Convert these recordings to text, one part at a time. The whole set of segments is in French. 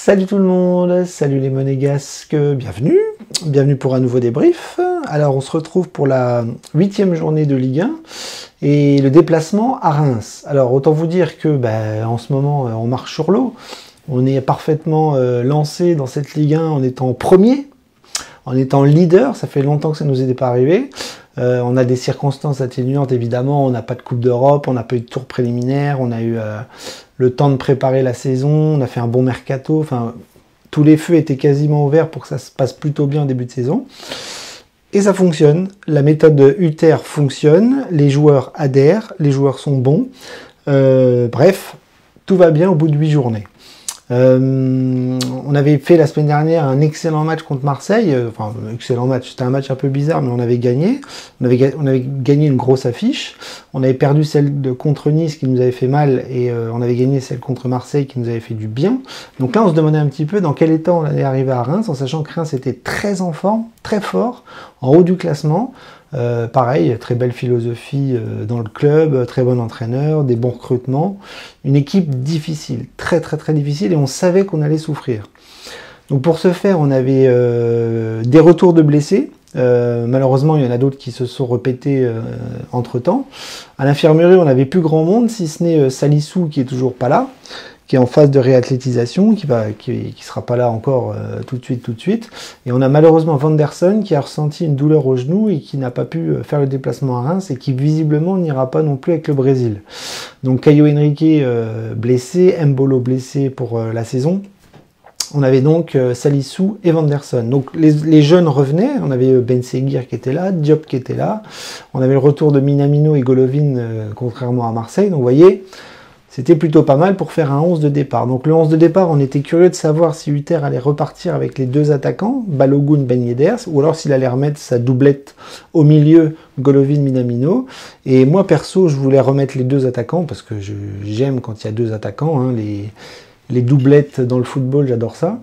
Salut tout le monde, salut les monégasques, bienvenue pour un nouveau débrief. Alors on se retrouve pour la 8e journée de Ligue 1 et le déplacement à Reims. Alors autant vous dire que en ce moment on marche sur l'eau, on est parfaitement lancé dans cette Ligue 1 en étant premier, en étant leader, ça fait longtemps que ça nous était pas arrivé. On a des circonstances atténuantes évidemment, on n'a pas de Coupe d'Europe, on n'a pas eu de tour préliminaire, on a eu le temps de préparer la saison, on a fait un bon mercato, enfin tous les feux étaient quasiment ouverts pour que ça se passe plutôt bien au début de saison. Et ça fonctionne, la méthode UTER fonctionne, les joueurs adhèrent, les joueurs sont bons, bref, tout va bien au bout de 8 journées. On avait fait la semaine dernière un excellent match contre Marseille, enfin excellent match, c'était un match un peu bizarre mais on avait gagné, on avait gagné une grosse affiche, on avait perdu celle contre Nice qui nous avait fait mal et on avait gagné celle contre Marseille qui nous avait fait du bien. Donc là on se demandait un petit peu dans quel état on allait arriver à Reims, en sachant que Reims était très en forme, très fort, en haut du classement. Pareil, très belle philosophie dans le club, très bon entraîneur, des bons recrutements, une équipe difficile, très difficile, et on savait qu'on allait souffrir. Donc pour ce faire, on avait des retours de blessés, malheureusement il y en a d'autres qui se sont répétés entre temps. À l'infirmerie on n'avait plus grand monde, si ce n'est Salissou qui est toujours pas là, qui est en phase de réathlétisation, qui sera pas là encore tout de suite. Et on a malheureusement Vanderson qui a ressenti une douleur au genou et qui n'a pas pu faire le déplacement à Reims et qui visiblement n'ira pas non plus avec le Brésil. Donc Caio Henrique blessé, Mbolo blessé pour la saison. On avait donc Salissou et Vanderson. Donc les jeunes revenaient, on avait Ben Seguir qui était là, Diop qui était là, on avait le retour de Minamino et Golovin contrairement à Marseille. Donc vous voyez, c'était plutôt pas mal pour faire un 11 de départ. Donc le 11 de départ, on était curieux de savoir si UTER allait repartir avec les deux attaquants, Balogun, Ben Yedder, ou alors s'il allait remettre sa doublette au milieu, Golovin, Minamino. Et moi perso, je voulais remettre les deux attaquants, parce que j'aime quand il y a deux attaquants, hein, les doublettes dans le football, j'adore ça.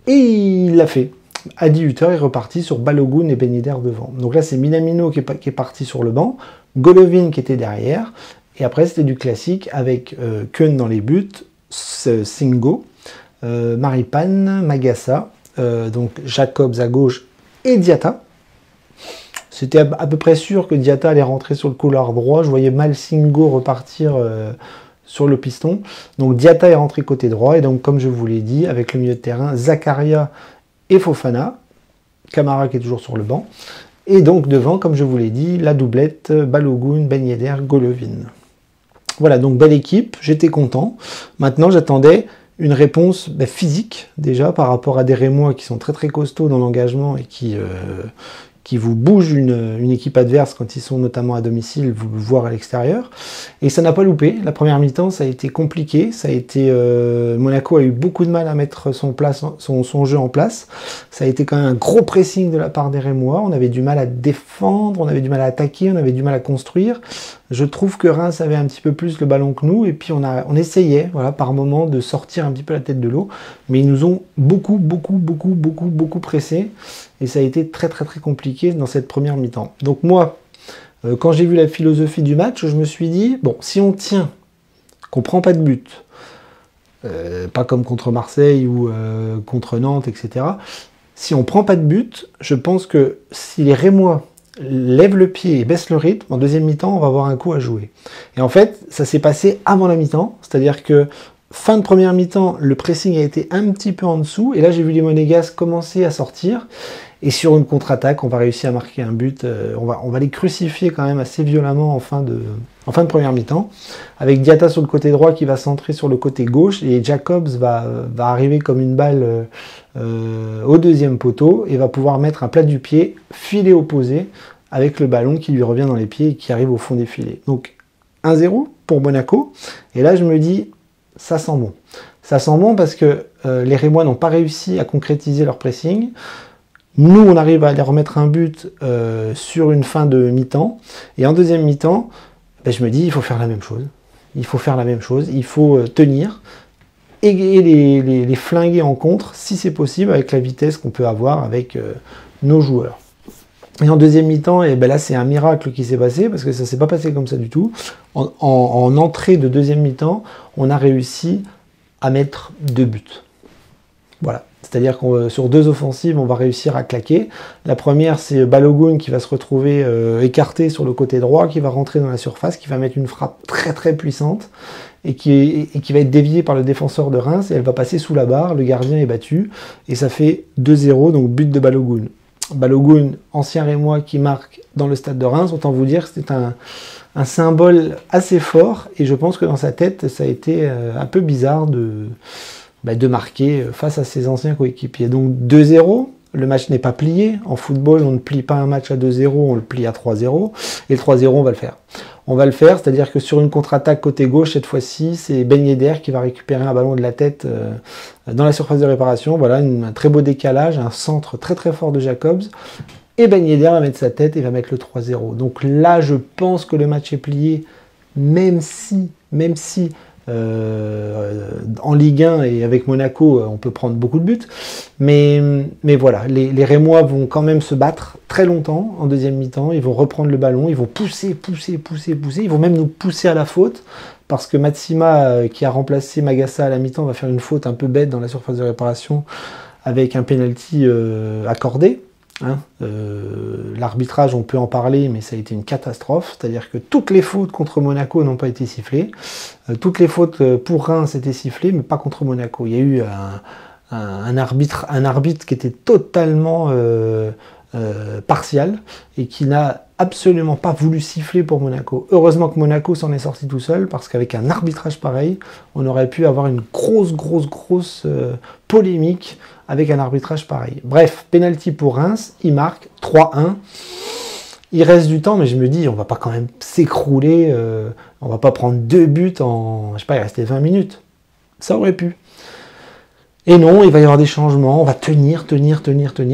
Et il l'a fait. Adi Hutter est reparti sur Balogun et Ben Yedder devant. Donc là, c'est Minamino qui est parti sur le banc, Golovin qui était derrière. Et après, c'était du classique avec Keun dans les buts, Singo, Maripane, Magassa, donc Jacobs à gauche et Diatta. C'était à peu près sûr que Diatta allait rentrer sur le couloir droit. Je voyais mal Singo repartir sur le piston. Donc Diatta est rentré côté droit. Et donc, comme je vous l'ai dit, avec le milieu de terrain, Zakaria et Fofana. Camara qui est toujours sur le banc. Et donc devant, comme je vous l'ai dit, la doublette Balogun, Ben Yedder, Golovin. Voilà, donc belle équipe, j'étais content. Maintenant, j'attendais une réponse physique, déjà, par rapport à des Rémois qui sont très costauds dans l'engagement et qui vous bougent une équipe adverse quand ils sont notamment à domicile, voire à l'extérieur. Et ça n'a pas loupé. La première mi-temps, ça a été compliqué. Ça a été Monaco a eu beaucoup de mal à mettre son jeu en place. Ça a été quand même un gros pressing de la part des Rémois. On avait du mal à défendre, on avait du mal à attaquer, on avait du mal à construire. Je trouve que Reims avait un petit peu plus le ballon que nous, et puis on essayait, voilà, par moment de sortir un petit peu la tête de l'eau, mais ils nous ont beaucoup pressé, et ça a été très compliqué dans cette première mi-temps. Donc moi, quand j'ai vu la philosophie du match, je me suis dit, bon, si on tient, qu'on prend pas de but, pas comme contre Marseille ou contre Nantes, etc., si on prend pas de but, je pense que si les Rémois lève le pied et baisse le rythme, en deuxième mi-temps, on va avoir un coup à jouer. Et en fait, ça s'est passé avant la mi-temps, c'est-à-dire que fin de première mi-temps, le pressing a été un petit peu en dessous, et là j'ai vu les Monégasques commencer à sortir, et sur une contre-attaque, on va réussir à marquer un but, on va les crucifier quand même assez violemment en fin de première mi-temps, avec Diatta sur le côté droit qui va centrer sur le côté gauche, et Jacobs va arriver comme une balle au deuxième poteau, et va pouvoir mettre un plat du pied, filet opposé, avec le ballon qui lui revient dans les pieds et qui arrive au fond des filets. Donc 1-0 pour Monaco, et là je me dis, ça sent bon. Ça sent bon parce que les Rémois n'ont pas réussi à concrétiser leur pressing. Nous, on arrive à aller remettre un but sur une fin de mi-temps. Et en deuxième mi-temps, je me dis, il faut faire la même chose. Il faut faire la même chose. Il faut tenir et les flinguer en contre, si c'est possible, avec la vitesse qu'on peut avoir avec nos joueurs. Et en deuxième mi-temps, là, c'est un miracle qui s'est passé, parce que ça ne s'est pas passé comme ça du tout. En entrée de deuxième mi-temps, on a réussi à mettre 2 buts. Voilà. C'est-à-dire que sur 2 offensives, on va réussir à claquer. La première, c'est Balogun qui va se retrouver écarté sur le côté droit, qui va rentrer dans la surface, qui va mettre une frappe très très puissante et qui va être déviée par le défenseur de Reims et elle va passer sous la barre. Le gardien est battu et ça fait 2-0, donc but de Balogun. Balogun, ancien Rémois qui marque dans le stade de Reims, autant vous dire que c'était un symbole assez fort et je pense que dans sa tête, ça a été un peu bizarre de marquer face à ses anciens coéquipiers. Donc 2-0, le match n'est pas plié. En football, on ne plie pas un match à 2-0, on le plie à 3-0. Et le 3-0, on va le faire. On va le faire, c'est-à-dire que sur une contre-attaque côté gauche, cette fois-ci, c'est Ben Yedder qui va récupérer un ballon de la tête dans la surface de réparation. Voilà, un très beau décalage, un centre très très fort de Jacobs. Et Ben Yedder va mettre sa tête et va mettre le 3-0. Donc là, je pense que le match est plié, même si en Ligue 1 et avec Monaco, on peut prendre beaucoup de buts. Mais voilà, les Rémois vont quand même se battre très longtemps en deuxième mi-temps. Ils vont reprendre le ballon, ils vont pousser. Ils vont même nous pousser à la faute. Parce que Matsima, qui a remplacé Magassa à la mi-temps, va faire une faute un peu bête dans la surface de réparation avec un penalty accordé. L'arbitrage, on peut en parler, mais ça a été une catastrophe. C'est-à-dire que toutes les fautes contre Monaco n'ont pas été sifflées. Toutes les fautes pour Reims étaient sifflées, mais pas contre Monaco. Il y a eu un arbitre qui était totalement partial et qui n'a absolument pas voulu siffler pour Monaco. Heureusement que Monaco s'en est sorti tout seul, parce qu'avec un arbitrage pareil, on aurait pu avoir une grosse polémique avec un arbitrage pareil. Bref, penalty pour Reims, il marque 3-1. Il reste du temps, mais je me dis, on va pas quand même s'écrouler, on va pas prendre 2 buts en, je sais pas, il restait 20 minutes. Ça aurait pu. Et non, il va y avoir des changements, on va tenir,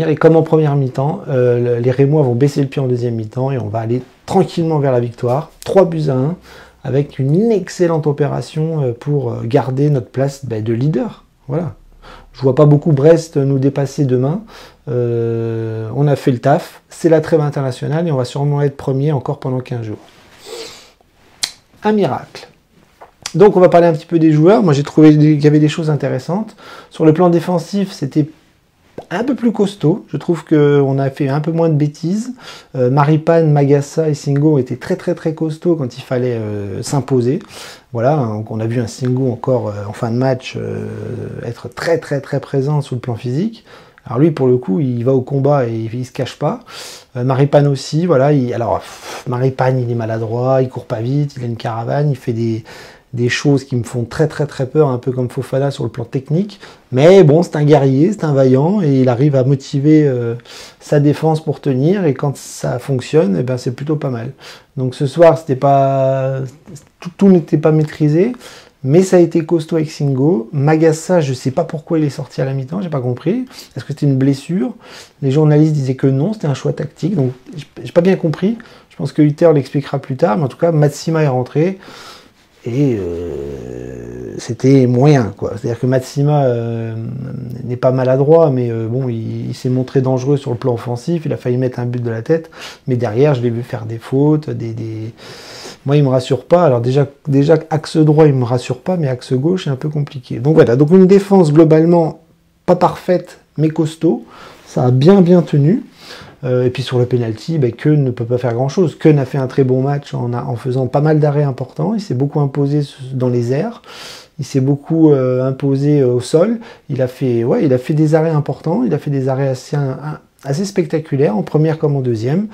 et comme en première mi-temps, les Rémois vont baisser le pied en deuxième mi-temps, et on va aller tranquillement vers la victoire, 3-1, avec une excellente opération pour garder notre place de leader. Voilà. Je vois pas beaucoup Brest nous dépasser demain. On a fait le taf, c'est la trêve internationale, et on va sûrement être premier encore pendant 15 jours. Un miracle. Donc on va parler un petit peu des joueurs. Moi j'ai trouvé qu'il y avait des choses intéressantes. Sur le plan défensif, c'était un peu plus costaud. Je trouve qu'on a fait un peu moins de bêtises. Maripane, Magassa et Singo étaient très costauds quand il fallait s'imposer. Voilà, donc on a vu un Singo encore en fin de match être très présent sur le plan physique. Alors lui, pour le coup, il va au combat et il se cache pas. Maripane aussi, voilà. Maripane, il est maladroit, il court pas vite, il a une caravane, il fait des choses qui me font très peur, un peu comme Fofana sur le plan technique. Mais bon, c'est un guerrier, c'est un vaillant, et il arrive à motiver sa défense pour tenir, et quand ça fonctionne, eh ben, c'est plutôt pas mal. Donc ce soir, c'était pas tout n'était pas maîtrisé, mais ça a été costaud avec Singo. Magassa, je sais pas pourquoi il est sorti à la mi-temps, j'ai pas compris. Est-ce que c'était une blessure? Les journalistes disaient que non, c'était un choix tactique, donc j'ai pas bien compris. Je pense que Hutter l'expliquera plus tard, mais en tout cas, Matsima est rentré. Et c'était moyen, quoi. C'est-à-dire que Matsima n'est pas maladroit, mais bon, il s'est montré dangereux sur le plan offensif. Il a failli mettre un but de la tête, mais derrière, je l'ai vu faire des fautes, Moi, il me rassure pas. Alors déjà axe droit, il me rassure pas, mais axe gauche, c'est un peu compliqué. Donc voilà, donc une défense globalement pas parfaite, mais costaud. Ça a bien tenu. Et puis sur le penalty, Keun ne peut pas faire grand-chose. Keun a fait un très bon match en faisant pas mal d'arrêts importants. Il s'est beaucoup imposé dans les airs. Il s'est beaucoup imposé au sol. Il a fait des arrêts importants. Il a fait des arrêts assez spectaculaires, en première comme en deuxième.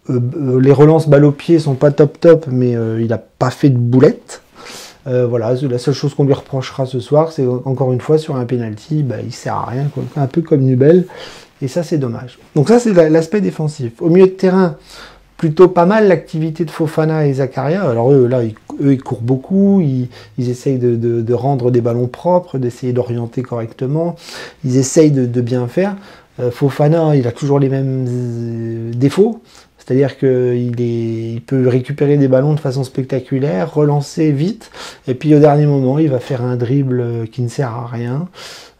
Les relances balle au pied sont pas top, mais il n'a pas fait de boulettes. Voilà, la seule chose qu'on lui reprochera ce soir, c'est encore une fois sur un penalty, il sert à rien, quoi. Un peu comme Nubel. Et ça, c'est dommage. Donc ça, c'est l'aspect défensif. Au milieu de terrain, plutôt pas mal l'activité de Fofana et Zakaria. Alors eux, là, ils courent beaucoup, ils essayent de rendre des ballons propres, d'essayer d'orienter correctement, ils essayent de bien faire. Fofana, il a toujours les mêmes défauts, c'est-à-dire qu'il peut récupérer des ballons de façon spectaculaire, relancer vite, et puis au dernier moment, il va faire un dribble qui ne sert à rien.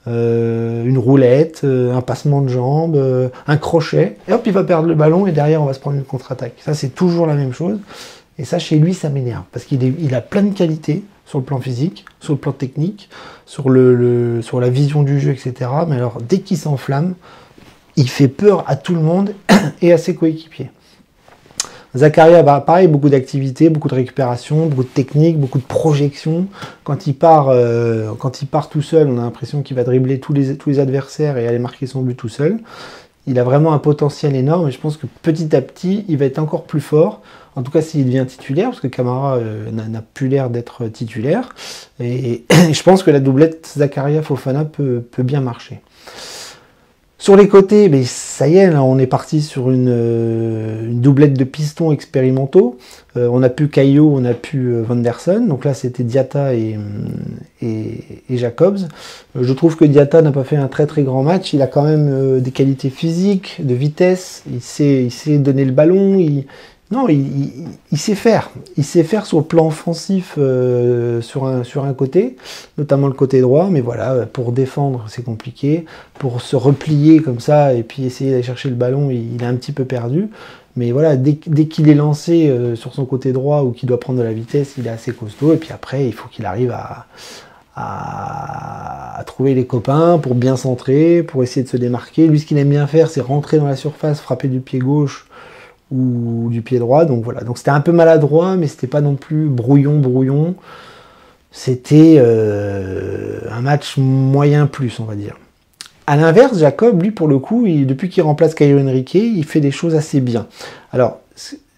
Une roulette, un passement de jambes, un crochet, et hop, il va perdre le ballon, et derrière, on va se prendre une contre-attaque. Ça, c'est toujours la même chose, et ça, chez lui, ça m'énerve, parce qu'il a plein de qualités, sur le plan physique, sur le plan technique, sur sur la vision du jeu, etc. Mais alors, dès qu'il s'enflamme, il fait peur à tout le monde et à ses coéquipiers. Zakaria, bah, pareil, beaucoup d'activités, beaucoup de récupération, beaucoup de technique, beaucoup de projection. Quand il part tout seul, on a l'impression qu'il va dribbler tous les adversaires et aller marquer son but tout seul. Il a vraiment un potentiel énorme et je pense que petit à petit, il va être encore plus fort. En tout cas, s'il devient titulaire, parce que Camara n'a plus l'air d'être titulaire. Et je pense que la doublette Zakaria-Fofana peut bien marcher. Sur les côtés, mais ça y est, là, on est parti sur une doublette de pistons expérimentaux. On a pu Caio, on a pu Vanderson. Donc là, c'était Diatta et Jacobs. Je trouve que Diatta n'a pas fait un très très grand match. Il a quand même des qualités physiques, de vitesse. Il sait donner le ballon. Il sait faire. Il sait faire sur le plan offensif sur un côté, notamment le côté droit. Mais voilà, pour défendre, c'est compliqué. Pour se replier comme ça et puis essayer d'aller chercher le ballon, il est un petit peu perdu. Mais voilà, dès qu'il est lancé sur son côté droit ou qu'il doit prendre de la vitesse, il est assez costaud. Et puis après, il faut qu'il arrive à trouver les copains pour bien centrer, pour essayer de se démarquer. Lui, ce qu'il aime bien faire, c'est rentrer dans la surface, frapper du pied gauche ou du pied droit. Donc voilà, donc c'était un peu maladroit, mais c'était pas non plus brouillon. C'était un match moyen plus, on va dire. A l'inverse, Jacob, lui, pour le coup, depuis qu'il remplace Caio Henrique, il fait des choses assez bien. Alors,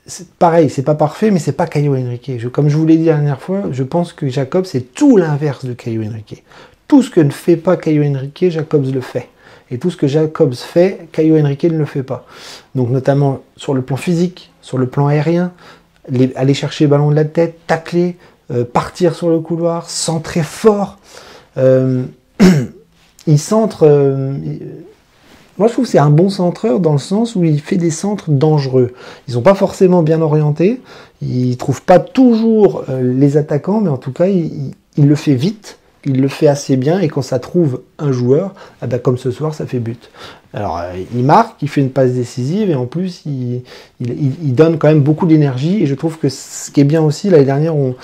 c'est pareil, c'est pas parfait, mais c'est pas Caio Henrique. Comme je vous l'ai dit la dernière fois, je pense que Jacob, c'est tout l'inverse de Caio Henrique. Tout ce que ne fait pas Caio Henrique, Jacobs le fait. Et tout ce que Jacobs fait, Caio Henrique ne le fait pas. Donc notamment sur le plan physique, sur le plan aérien, aller chercher le ballon de la tête, tacler, partir sur le couloir, centrer fort. Il centre... moi je trouve que c'est un bon centreur dans le sens où il fait des centres dangereux. Ils ne sont pas forcément bien orientés, ils ne trouvent pas toujours les attaquants, mais en tout cas il le fait vite. Il le fait assez bien et quand ça trouve un joueur, eh ben comme ce soir, ça fait but. Alors, il marque, il fait une passe décisive et en plus, il donne quand même beaucoup d'énergie. Et je trouve que ce qui est bien aussi, l'année dernière, on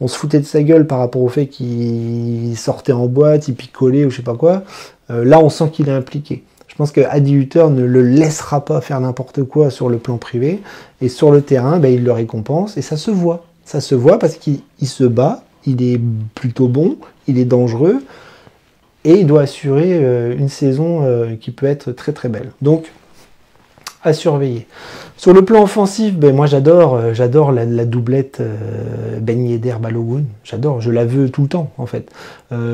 se foutait de sa gueule par rapport au fait qu'il sortait en boîte, il picolait ou je sais pas quoi. Là, on sent qu'il est impliqué. Je pense que Adi Hutter ne le laissera pas faire n'importe quoi sur le plan privé. Et sur le terrain, ben, il le récompense et ça se voit. Ça se voit parce qu'il se bat. Il est plutôt bon, il est dangereux et il doit assurer une saison qui peut être très très belle. Donc, à surveiller. Sur le plan offensif, ben moi j'adore la doublette Ben Yedder Balogun. J'adore, je la veux tout le temps en fait.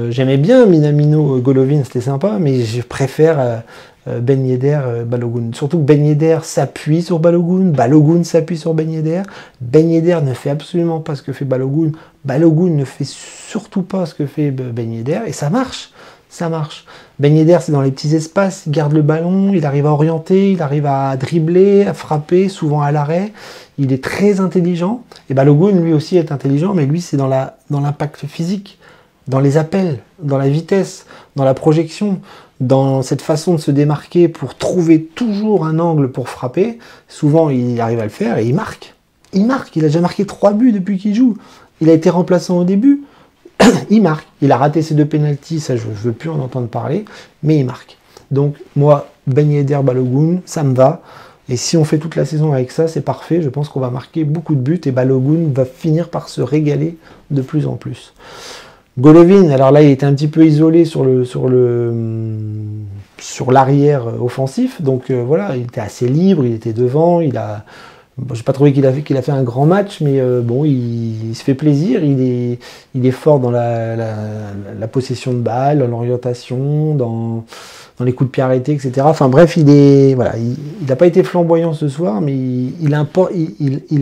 J'aimais bien Minamino Golovin, c'était sympa, mais je préfère Ben Yedder Balogun. Surtout que Ben Yedder s'appuie sur Balogun, Balogun s'appuie sur Ben Yedder. Ben Yedder ne fait absolument pas ce que fait Balogun. Balogun ne fait surtout pas ce que fait Ben Yedder et ça marche. Ça marche. Ben Yedder, c'est dans les petits espaces, il garde le ballon, il arrive à orienter, il arrive à dribbler, à frapper, souvent à l'arrêt. Il est très intelligent. Et Balogun, lui aussi, est intelligent, mais lui, c'est dans l'impact physique, dans les appels, dans la vitesse, dans la projection, dans cette façon de se démarquer pour trouver toujours un angle pour frapper. Souvent, il arrive à le faire et il marque. Il marque. Il a déjà marqué 3 buts depuis qu'il joue. Il a été remplaçant au début. Il marque. Il a raté ses 2 pénaltys, ça je ne veux plus en entendre parler, mais il marque. Donc moi, Ben Yedder Balogun, ça me va. Et si on fait toute la saison avec ça, c'est parfait. Je pense qu'on va marquer beaucoup de buts et Balogun va finir par se régaler de plus en plus. Golovin, alors là, il était un petit peu isolé sur l'arrière offensif. Donc voilà, il était assez libre, il était devant, je n'ai pas trouvé qu'il a fait un grand match, mais bon, il se fait plaisir. Il est fort dans la possession de balle, dans l'orientation, dans les coups de pied arrêtés, etc. Enfin bref, il n'a pas été flamboyant ce soir, mais il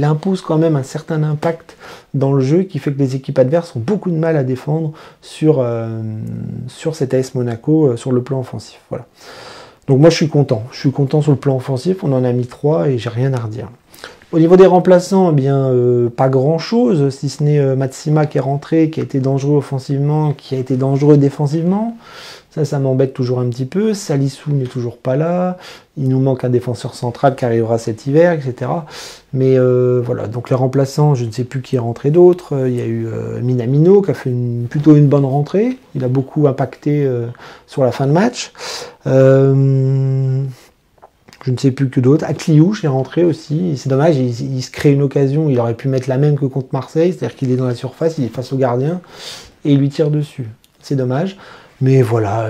impose quand même un certain impact dans le jeu qui fait que les équipes adverses ont beaucoup de mal à défendre sur cet AS Monaco sur le plan offensif. Voilà. Donc moi je suis content. Je suis content sur le plan offensif, on en a mis 3 et j'ai rien à redire. Au niveau des remplaçants, eh bien, pas grand-chose, si ce n'est Matsima qui est rentré, qui a été dangereux offensivement, qui a été dangereux défensivement. Ça m'embête toujours un petit peu. Salissou n'est toujours pas là. Il nous manque un défenseur central qui arrivera cet hiver, etc. Mais voilà, donc les remplaçants, je ne sais plus qui est rentré d'autre. Il y a eu Minamino qui a fait plutôt une bonne rentrée. Il a beaucoup impacté sur la fin de match. Je ne sais plus que d'autres. Akliouche est rentré aussi. C'est dommage, il se crée une occasion. Il aurait pu mettre la même que contre Marseille, c'est-à-dire qu'il est dans la surface, il est face au gardien et il lui tire dessus. C'est dommage. Mais voilà,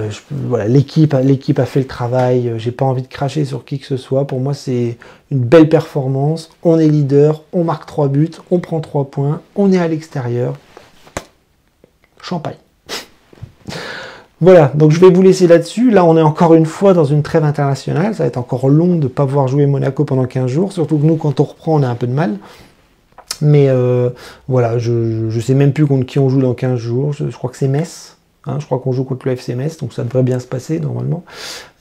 l'équipe a fait le travail. J'ai pas envie de cracher sur qui que ce soit. Pour moi, c'est une belle performance. On est leader, on marque 3 buts, on prend 3 points, on est à l'extérieur. Champagne. Voilà, donc je vais vous laisser là-dessus. Là, on est encore une fois dans une trêve internationale. Ça va être encore long de ne pas voir jouer Monaco pendant 15 jours. Surtout que nous, quand on reprend, on a un peu de mal. Mais voilà, je ne sais même plus contre qui on joue dans 15 jours. Je crois que c'est Metz. Hein, je crois qu'on joue contre le FC Metz, donc ça devrait bien se passer normalement.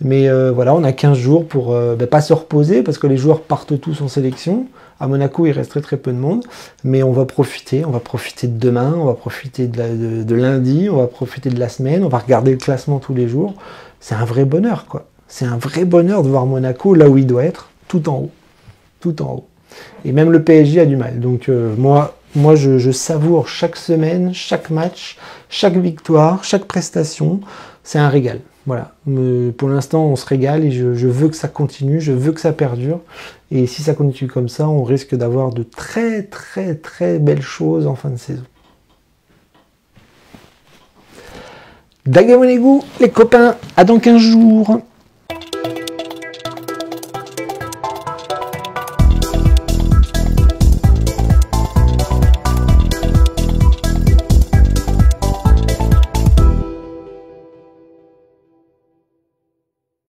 Mais voilà, on a 15 jours pour pas se reposer, parce que les joueurs partent tous en sélection. À Monaco, il reste très très peu de monde, mais on va profiter de demain, on va profiter de lundi, on va profiter de la semaine, on va regarder le classement tous les jours. C'est un vrai bonheur, quoi. C'est un vrai bonheur de voir Monaco là où il doit être, tout en haut. Tout en haut. Et même le PSG a du mal. Donc moi je savoure chaque semaine, chaque match, chaque victoire, chaque prestation. C'est un régal. Voilà. Pour l'instant, on se régale et je veux que ça continue, je veux que ça perdure. Et si ça continue comme ça, on risque d'avoir de très très très belles choses en fin de saison. Dagamonegu, les copains, à dans 15 jours.